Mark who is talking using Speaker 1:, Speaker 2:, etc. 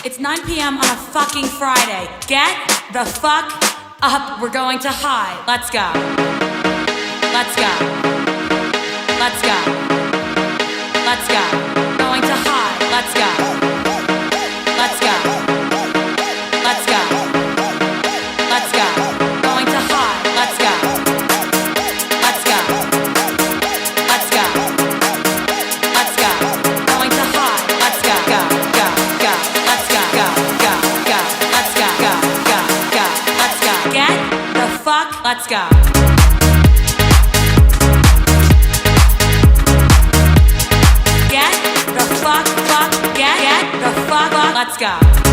Speaker 1: It's 9 p.m. on a fucking Friday. Get the fuck up. We're going to high. Let's go. Let's go. Let's go. Let's go. Going to high. Let's go. Let's go. Let's go. Let's go. Going to high. Let's go. Let's go. Let's go. Let's go. Going to high. Let's go. Go. Go. Go. Let's go. Go. Go. Go. Let's go. Go. Go. Go. Let's go. Get the fuck. Let's go. Get the fuck, get the fuck, let's go.